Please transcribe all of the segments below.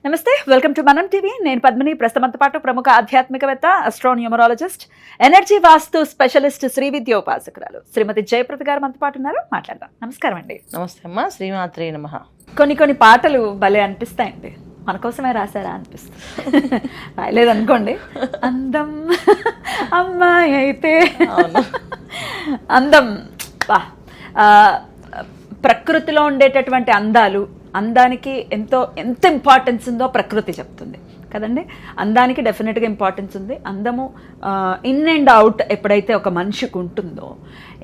నమస్తే, welcome to మనం TV. నేను పద్మిని. ప్రస్తుతంతో పాటు ప్రముఖ ఆధ్యాత్మికవేత్త, అస్ట్రోన్యూమరాలజిస్ట్, ఎనర్జీ వాస్తు స్పెషలిస్ట్, శ్రీ విద్య ఉపాసకురాలు శ్రీమతి జయప్రద గారు మనతో పాటు ఉన్నారు. మాట్లాడదాం. నమస్కారం అండి. నమస్తే అమ్మా. శ్రీమాత్రే నమః. కొన్ని పాటలు భలే అనిపిస్తాయండి, మన కోసమే రాశారా అనిపిస్తుంది. రాయలేదనుకోండి. అందం అమ్మాయి అయితే అందం, ప్రకృతిలో ఉండేటటువంటి అందానికి ఎంత ఇంపార్టెన్స్ ఉందో ప్రకృతి చెప్తుంది కదండి. అందానికి డెఫినెట్గా ఇంపార్టెన్స్ ఉంది. అందము ఇన్ అండ్ అవుట్ ఎప్పుడైతే ఒక మనిషికి ఉంటుందో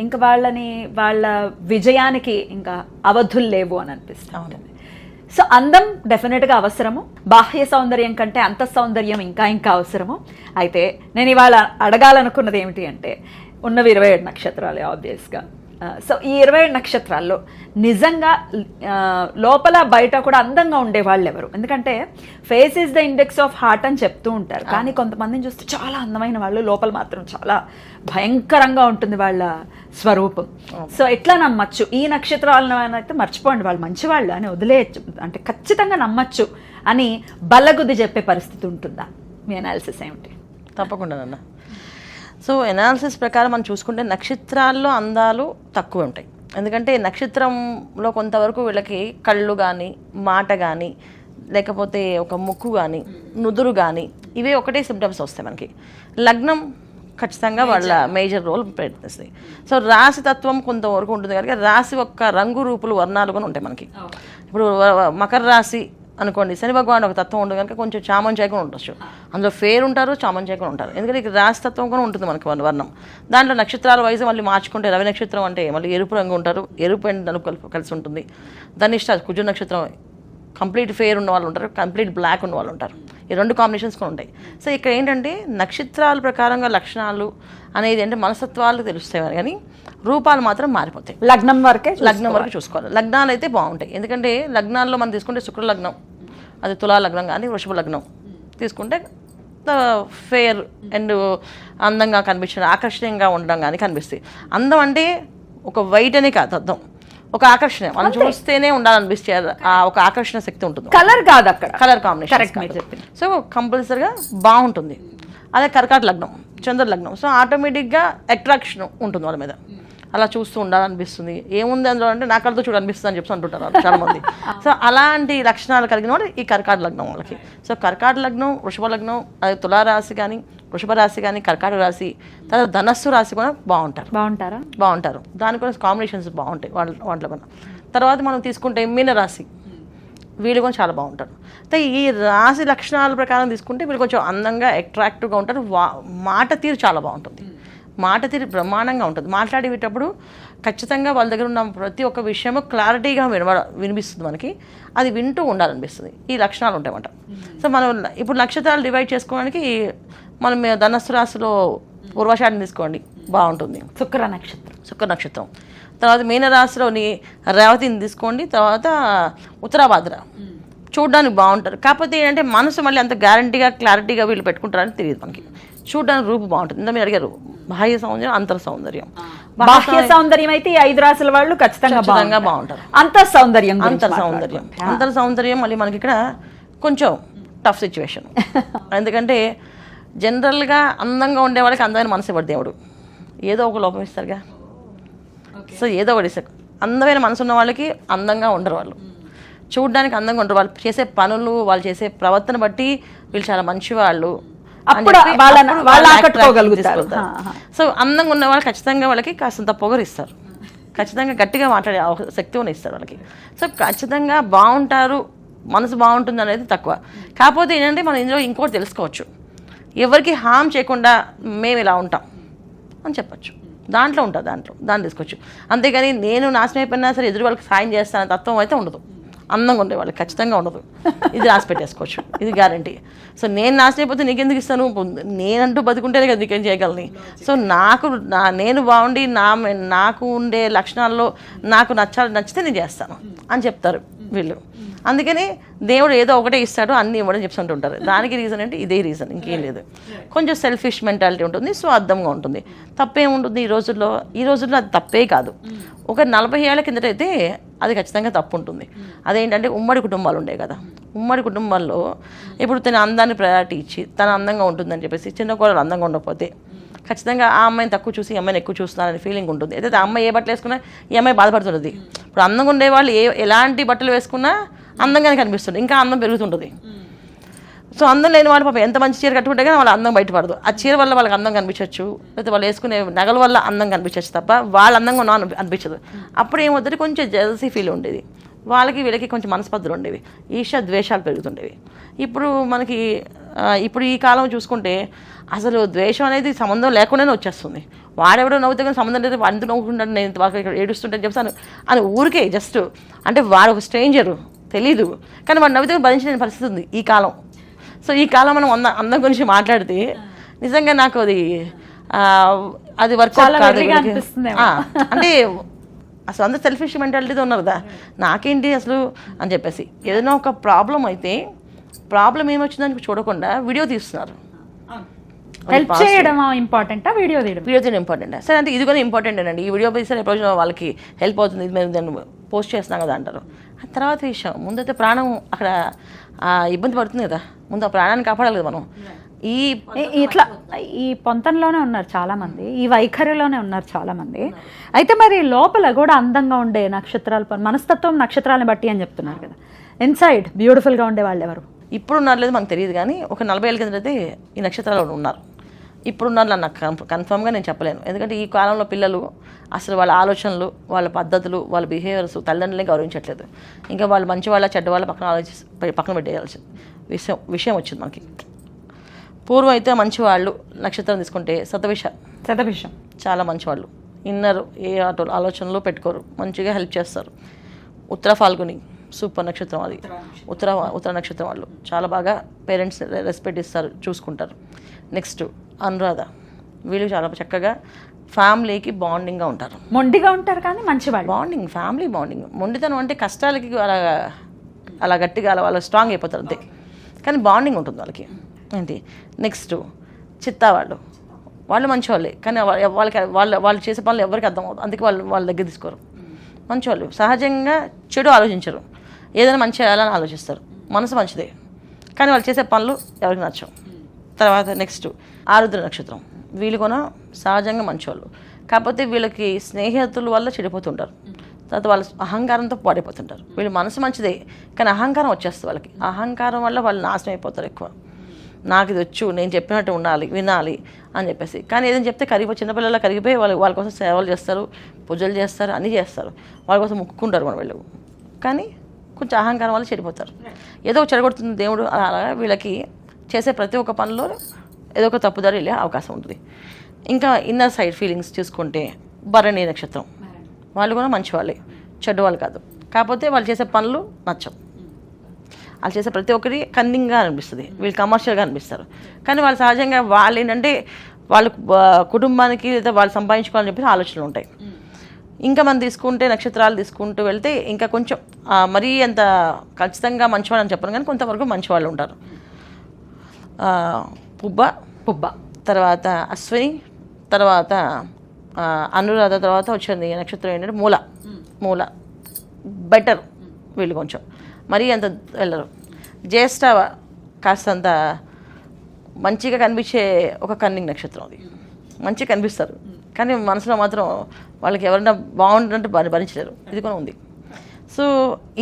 ఇంకా వాళ్ళ విజయానికి ఇంకా అవధులు లేవు అని అనిపిస్తూ ఉంటుంది. సో అందం డెఫినెట్గా అవసరము. బాహ్య సౌందర్యం కంటే అంత సౌందర్యం ఇంకా అవసరము. అయితే నేను ఇవాళ అడగాలనుకున్నది ఏమిటి అంటే, ఉన్నవి 27 నక్షత్రాలు ఆబ్వియస్గా. సో ఈ 27 నక్షత్రాల్లో నిజంగా లోపల బయట కూడా అందంగా ఉండేవాళ్ళు ఎవరు? ఎందుకంటే face is the index of heart అని చెప్తూ ఉంటారు, కానీ కొంతమందిని చూస్తే చాలా అందమైన వాళ్ళు, లోపల మాత్రం చాలా భయంకరంగా ఉంటుంది వాళ్ళ స్వరూపం. సో ఎట్లా నమ్మచ్చు? ఈ నక్షత్రాలను అయితే మర్చిపోండి, వాళ్ళు మంచివాళ్ళు అని వదిలేయచ్చు, అంటే ఖచ్చితంగా నమ్మచ్చు అని బల్లగుద్ది చెప్పే పరిస్థితి ఉంటుందా? మీ అనాలిసిస్ ఏమిటి? తప్పకుండా అన్న. సో ఎనాలిసిస్ ప్రకారం మనం చూసుకుంటే నక్షత్రాల్లో అందాలు తక్కువ ఉంటాయి. ఎందుకంటే నక్షత్రంలో కొంతవరకు వీళ్ళకి కళ్ళు కానీ, మాట కానీ, లేకపోతే ఒక ముక్కు కానీ, నుదురు కానీ, ఇవే ఒకటే సిమ్టమ్స్ వస్తాయి మనకి. లగ్నం ఖచ్చితంగా వాళ్ళ మేజర్ రోల్ ప్రయత్నిస్తాయి. సో రాశి తత్వం కొంతవరకు ఉంటుంది కనుక రాశి యొక్క రంగు రూపులు వర్ణాలు కూడా ఉంటాయి మనకి. ఇప్పుడు మకర రాశి అనుకోండి, శని భగవాన్ ఒక తత్వం ఉంటుంది కనుక కొంచెం చామంచాయ కూడా ఉండొచ్చు. అందులో ఫేర్ ఉంటారు, చామంచాయ కూడా ఉంటారు. ఎందుకంటే ఇక్కడ రాశి తత్వం కూడా ఉంటుంది మనకి వర్ణం. దాంట్లో నక్షత్రాల వైజ్ మళ్ళీ మార్చుకుంటే రవి నక్షత్రం అంటే మళ్ళీ ఎరుపు రంగు ఉంటారు, ఎరుపు అండ్ నలుపు కలిసి ఉంటుంది. ధనిష్ట కుజు నక్షత్రం కంప్లీట్ ఫేర్ ఉన్న వాళ్ళు ఉంటారు, కంప్లీట్ బ్లాక్ ఉన్న వాళ్ళు ఉంటారు. ఈ రెండు కాంబినేషన్స్ కూడా ఉంటాయి. సో ఇక్కడ ఏంటంటే నక్షత్రాల ప్రకారంగా లక్షణాలు అనేది అంటే మనస్తత్వాలు తెలుస్తాయి కానీ రూపాలు మాత్రం మారిపోతాయి. లగ్నం వరకు చూసుకోవాలి. లగ్నాలు అయితే బాగుంటాయి. ఎందుకంటే లగ్నాల్లో మనం తీసుకుంటే శుక్ర లగ్నం, అది తులా లగ్నం కానీ వృషభ లగ్నం తీసుకుంటే ఫేర్ అండ్ అందంగా కనిపించడం, ఆకర్షణీయంగా ఉండడం కానీ కనిపిస్తాయి. అందం అంటే ఒక వైట్ అనే కాదు, అర్థం ఒక ఆకర్షణ, మనం చూస్తేనే ఉండాలనిపిస్తే ఒక ఆకర్షణ శక్తి ఉంటుంది. కలర్ కాదు, అక్కడ కలర్ కాంబినేషన్. సో కంపల్సరిగా బాగుంటుంది. అదే కర్కాట లగ్నం, చంద్ర లగ్నం. సో ఆటోమేటిక్గా అట్రాక్షన్ ఉంటుంది వాళ్ళ మీద, అలా చూస్తూ ఉండాలనిపిస్తుంది. ఏముంది అందులో అంటే నా కళ్ళతో చూడాలనిపిస్తుంది అని చెప్పి అంటుంటారు చాలా మంది. సో అలాంటి లక్షణాలు కలిగిన వాళ్ళు ఈ కర్కాట లగ్నం వాళ్ళకి. సో కర్కాట లగ్నం, వృషభ లగ్నం, అది తులారాశి కానీ, వృషభ రాశి కానీ, కర్కాట రాశి, తర్వాత ధనస్సు రాశి కూడా బాగుంటారు. దాని కూడా కాంబినేషన్స్ బాగుంటాయి వాటిలో కూడా. తర్వాత మనం తీసుకుంటే మీనరాశి, వీళ్ళు కూడా చాలా బాగుంటారు. అయితే ఈ రాశి లక్షణాల ప్రకారం తీసుకుంటే వీళ్ళు కొంచెం అందంగా అట్రాక్టివ్గా ఉంటారు. మాట తీరు చాలా బాగుంటుంది, మాట తీరు బ్రహ్మాండంగా ఉంటుంది. మాట్లాడేటప్పుడు ఖచ్చితంగా వాళ్ళ దగ్గర ఉన్న ప్రతి ఒక్క విషయము క్లారిటీగా వినిపిస్తుంది మనకి, అది వింటూ ఉండాలనిపిస్తుంది. ఈ లక్షణాలు ఉంటాయన్నమాట. సో మనం ఇప్పుడు నక్షత్రాలు డివైడ్ చేసుకోవడానికి మనం ధనస్సు రాశిలో పూర్వషాఢం తీసుకోండి, బాగుంటుంది. శుక్ర నక్షత్రం. తర్వాత మీనరాశిలోని రేవతిని తీసుకోండి, తర్వాత ఉత్తరాభాద్ర, చూడడానికి బాగుంటారు. కాకపోతే ఏంటంటే మనసు మళ్ళీ అంత గ్యారంటీగా క్లారిటీగా వీళ్ళు పెట్టుకుంటారని తెలియదు మనకి. చూడడానికి రూపు బాగుంటుంది. ఇంత మీరు అడిగారు బాహ్య సౌందర్యం, అంతర్ సౌందర్యం. బాహ్య సౌందర్యం అయితే 5 రాశుల వాళ్ళు ఖచ్చితంగా బాగుంటారు. అంతర్ సౌందర్యం మళ్ళీ మనకి ఇక్కడ కొంచెం టఫ్ సిచ్యువేషన్. ఎందుకంటే జనరల్గా అందంగా ఉండే వాళ్ళకి అందమైన మనసు ఇవ్వడు దేవుడు, ఏదో ఒక లోపం ఇస్తారుగా. సో ఏదో ఒకటి ఇస్తారు. అందమైన మనసు ఉన్న వాళ్ళకి అందంగా ఉండరు, వాళ్ళు చూడడానికి అందంగా ఉండరు. వాళ్ళు చేసే పనులు, వాళ్ళు చేసే ప్రవర్తన బట్టి వీళ్ళు చాలా మంచి వాళ్ళు, సో అందంగా ఉన్న వాళ్ళు ఖచ్చితంగా వాళ్ళకి కాస్తంత పొగరు ఇస్తారు, ఖచ్చితంగా గట్టిగా మాట్లాడే శక్తి కూడా ఇస్తారు వాళ్ళకి. సో ఖచ్చితంగా బాగుంటారు, మనసు బాగుంటుంది అనేది తక్కువ. కాకపోతే ఏంటంటే మనం ఇందులో ఇంకోటి తెలుసుకోవచ్చు, ఎవరికి హామ్ చేయకుండా మేము ఇలా ఉంటాం అని చెప్పచ్చు. దాంట్లో దాన్ని తీసుకోవచ్చు. అంతేగాని నేను నాశనం అయిపోయినా సరే ఎదురు వాళ్ళకి సాయం చేస్తాను తత్వం అయితే ఉండదు. అందంగా ఉండే వాళ్ళకి ఖచ్చితంగా ఉండదు. ఇది రాసి పెట్టేసుకోవచ్చు, ఇది గ్యారంటీ. సో నేను నాశనం అయిపోతే నీకెందుకు ఇస్తాను, నేనంటూ బతుకుంటేనే కదా నీకేం చేయగలని. సో నేను బాగుండి నాకు ఉండే లక్షణాల్లో నాకు నచ్చితే నేను చేస్తాను అని చెప్తారు వీళ్ళు. అందుకని దేవుడు ఏదో ఒకటే ఇస్తాడు, అన్ని ఇవ్వడం చెప్తుంటుంటారు. దానికి రీజన్ అంటే ఇదే రీజన్, ఇంకేం లేదు. కొంచెం సెల్ఫిష్ మెంటాలిటీ ఉంటుంది, స్వార్థంగా ఉంటుంది. తప్పేముంటుంది ఈ రోజుల్లో అది తప్పే కాదు. ఒక 40 ఏళ్ల కిందటైతే అది ఖచ్చితంగా తప్పు ఉంటుంది. అదేంటంటే ఉమ్మడి కుటుంబాలు ఉండే కదా, ఉమ్మడి కుటుంబాల్లో ఇప్పుడు తన అందాన్ని ప్రయారిటీ ఇచ్చి తన అందంగా ఉంటుందని చెప్పేసి చిన్న కోడలు అందంగా ఉండకపోతే ఖచ్చితంగా ఆ అమ్మాయిని తక్కువ చూసి ఈ అమ్మాయిని ఎక్కువ చూస్తున్నారనే ఫీలింగ్ ఉంటుంది. అయితే ఆ అమ్మాయి ఏ బట్టలు వేసుకున్నా ఈ అమ్మాయి బాధపడుతుంది. ఇప్పుడు అందంగా ఉండేవాళ్ళు ఎలాంటి బట్టలు వేసుకున్నా అందంగానే కనిపిస్తుంది, ఇంకా అందం పెరుగుతుంటుంది. సో అందం లేని వాళ్ళు పాపం ఎంత మంచి చీర కట్టుకుంటే కానీ వాళ్ళ అందం బయటపడదు. ఆ చీర వల్ల వాళ్ళకి అందం కనిపించవచ్చు, లేకపోతే వాళ్ళు వేసుకునే నగల వల్ల అందం కనిపించవచ్చు తప్ప వాళ్ళు అందంగా ఉన్నా అనిపించదు. అప్పుడు ఏమవుతుంది, కొంచెం జెలసీ ఫీల్ ఉండేది వాళ్ళకి, వీళ్ళకి కొంచెం మనస్పర్ధలు ఉండేవి, ఈర్ష్య ద్వేషాలు పెరుగుతుండేవి. ఇప్పుడు మనకి ఇప్పుడు ఈ కాలం చూసుకుంటే అసలు ద్వేషం అనేది సంబంధం లేకుండానే వచ్చేస్తుంది. వాడెవడో నవ్వుతే కానీ సంబంధం లేదు, వాడితో నవ్వుకుంటాను, నేను వాళ్ళకి ఇక్కడ ఏడుస్తుంటాను చెప్తాను అని ఊరికే జస్ట్ అంటే వాడు ఒక స్ట్రేంజరు తెలీదు, కానీ వాడు నవ్వుతే భరించలేని పరిస్థితి ఉంది ఈ కాలం. సో ఈ కాలం మనం అందం గురించి మాట్లాడితే నిజంగా నాకు అది వర్కౌట్ కాదు. అంటే అసలు అందరూ సెల్ఫిష్ మెంటాలిటీతో ఉన్నారు కదా, నాకేంటి అసలు అని చెప్పేసి ఏదైనా ఒక ప్రాబ్లం అయితే ప్రాబ్లం ఏమొచ్చిందని చూడకుండా వీడియో తీస్తున్నారు. హెల్ప్ చేయడం ఇంపార్టెంటా, వీడియో తీయడం ఇంపార్టెంట్. సరే అంటే ఇది కూడా ఇంపార్టెంట్ అండి, ఈ వీడియో తీస్తే ఎప్పుడు వాళ్ళకి హెల్ప్ అవుతుంది, ఇది మేము దాన్ని పోస్ట్ చేస్తున్నాం కదా అంటారు. ఆ తర్వాత విషయం ముందైతే ప్రాణం అక్కడ ఇబ్బంది పడుతుంది కదా, ముందు ఆ ప్రాణాన్ని కాపాడాలి కదా మనం. ఇట్లా ఈ పొంతంలోనే ఉన్నారు చాలా మంది, ఈ వైఖరిలోనే ఉన్నారు చాలా మంది. అయితే మరి లోపల కూడా అందంగా ఉండే నక్షత్రాల మనస్తత్వం నక్షత్రాలను బట్టి అని చెప్తున్నారు కదా, ఇన్సైడ్ బ్యూటిఫుల్గా ఉండే వాళ్ళు ఎవరు ఇప్పుడు ఉన్నారు లేదు మనకు తెలియదు, కానీ ఒక 40 ఏళ్ళ కింద అయితే ఈ నక్షత్రాలు ఉన్నారు. ఇప్పుడు ఉన్నారు నాకు కన్ఫర్మ్గా నేను చెప్పలేను. ఎందుకంటే ఈ కాలంలో పిల్లలు అసలు వాళ్ళ ఆలోచనలు, వాళ్ళ పద్ధతులు, వాళ్ళ బిహేవియర్స్ తల్లిదండ్రులే గౌరవించట్లేదు. ఇంకా వాళ్ళు మంచి వాళ్ళ చెడ్డ వాళ్ళ పక్కన పెట్టేయాల్సి విషయం వచ్చింది మనకి. పూర్వం అయితే మంచివాళ్ళు నక్షత్రం తీసుకుంటే శతభిషం చాలా మంచివాళ్ళు, ఇన్నరు ఏ ఆలోచనలు పెట్టుకోరు, మంచిగా హెల్ప్ చేస్తారు. ఉత్తర ఫాల్గుని సూపర్ నక్షత్రం, అది ఉత్తర నక్షత్రం వాళ్ళు చాలా బాగా పేరెంట్స్ రెస్పెక్ట్ ఇస్తారు, చూసుకుంటారు. నెక్స్ట్ అనురాధ, వీళ్ళు చాలా చక్కగా ఫ్యామిలీకి బాండింగ్గా ఉంటారు. మొండిగా ఉంటారు కానీ మంచి బాండింగ్, ఫ్యామిలీ బాండింగ్. మొండితనం అంటే కష్టాలకి అలా గట్టిగా వాళ్ళ స్ట్రాంగ్ అయిపోతారు అంతే, కానీ బాండింగ్ ఉంటుంది వాళ్ళకి ఏంటి. నెక్స్ట్ చిత్తా వాళ్ళు మంచివాళ్ళే, కానీ వాళ్ళు చేసే పనులు ఎవరికి అర్థం అవుతుంది, అందుకే వాళ్ళ దగ్గర తీసుకోరు. మంచివాళ్ళు సహజంగా చెడు ఆలోచించరు, ఏదైనా మంచి చేయాలని ఆలోచిస్తారు, మనసు మంచిదే, కానీ వాళ్ళు చేసే పనులు ఎవరికి నచ్చవు. తర్వాత నెక్స్ట్ ఆరుద్ర నక్షత్రం, వీళ్ళు కూడా సహజంగా మంచివాళ్ళు, కాకపోతే వీళ్ళకి స్నేహితుల వల్ల చెడిపోతుంటారు. తర్వాత వాళ్ళ అహంకారంతో పాడైపోతుంటారు. వీళ్ళు మనసు మంచిదే, కానీ అహంకారం వచ్చేస్తుంది వాళ్ళకి. అహంకారం వల్ల వాళ్ళు నాశనం అయిపోతారు ఎక్కువ. నాకు ఇది వచ్చు, నేను చెప్పినట్టు ఉండాలి, వినాలి అని చెప్పేసి, కానీ ఏదైనా చెప్తే చిన్నపిల్లల కరిగిపోయి వాళ్ళ కోసం సేవలు చేస్తారు, పూజలు చేస్తారు, అన్నీ చేస్తారు, వాళ్ళ కోసం మొక్కుకుంటారు మన వీళ్ళు, కానీ కొంచెం అహంకారం వల్ల చెడిపోతారు. ఏదో చెడగొడుతుంది దేవుడు, అలాగా వీళ్ళకి చేసే ప్రతి ఒక్క పనిలో ఏదో ఒక తప్పుదారి వెళ్ళే అవకాశం ఉంటుంది. ఇంకా ఇన్నర్ సైడ్ ఫీలింగ్స్ చూసుకుంటే భరణి నక్షత్రం, వాళ్ళు కూడా మంచి వాళ్ళే, చెడ్డవాళ్ళు కాదు, కాకపోతే వాళ్ళు చేసే పనులు నచ్చవు. వాళ్ళు చేసే ప్రతి ఒక్కటి కన్నింగ్గా అనిపిస్తుంది, వీళ్ళు కమర్షియల్గా అనిపిస్తారు, కానీ వాళ్ళు సహజంగా వాళ్ళు ఏంటంటే వాళ్ళ కుటుంబానికి లేదా వాళ్ళు సంపాదించుకోవాలని చెప్పి ఆలోచనలు ఉంటాయి. ఇంకా మనం తీసుకుంటే నక్షత్రాలు తీసుకుంటూ వెళ్తే ఇంకా కొంచెం మరీ అంత ఖచ్చితంగా మంచివాళ్ళు అని చెప్పను, కానీ కొంతవరకు మంచివాళ్ళు ఉంటారు. పుబ్బ తర్వాత అశ్విని, తర్వాత అనురాధ, తర్వాత వచ్చింది నక్షత్రం ఏంటంటే మూల బెటర్, వీళ్ళు కొంచెం మరీ అంత వెళ్ళరు. జ్యేష్ఠ కాస్తంత మంచిగా కనిపించే ఒక కన్నింగ్ నక్షత్రం, అది మంచిగా కనిపిస్తారు, కానీ మనసులో మాత్రం వాళ్ళకి ఎవరైనా బాగుంటుందంటే భరించలేరు, ఇది కూడా ఉంది. సో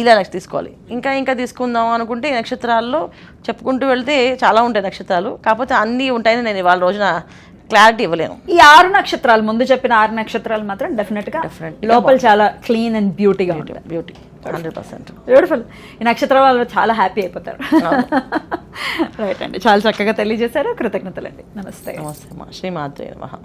ఇలా తీసుకోవాలి. ఇంకా తీసుకుందాం అనుకుంటే ఈ నక్షత్రాల్లో చెప్పుకుంటూ వెళ్తే చాలా ఉంటాయి నక్షత్రాలు, కాకపోతే అన్నీ ఉంటాయని నేను ఇవాళ రోజున క్లారిటీ ఇవ్వలేను. ఈ 6 నక్షత్రాలు ముందు చెప్పిన 6 నక్షత్రాలు మాత్రం డెఫినెట్గా లోపల చాలా క్లీన్ అండ్ బ్యూటీగా ఉంటుంది. Beauty 100% beautiful. ఈ నక్షత్రం వాళ్ళు చాలా హ్యాపీ అయిపోతారు. రైట్ అండి, చాలా చక్కగా తెలియజేశారు, కృతజ్ఞతలండి. నమస్తే. శ్రీమాత్రే నమః.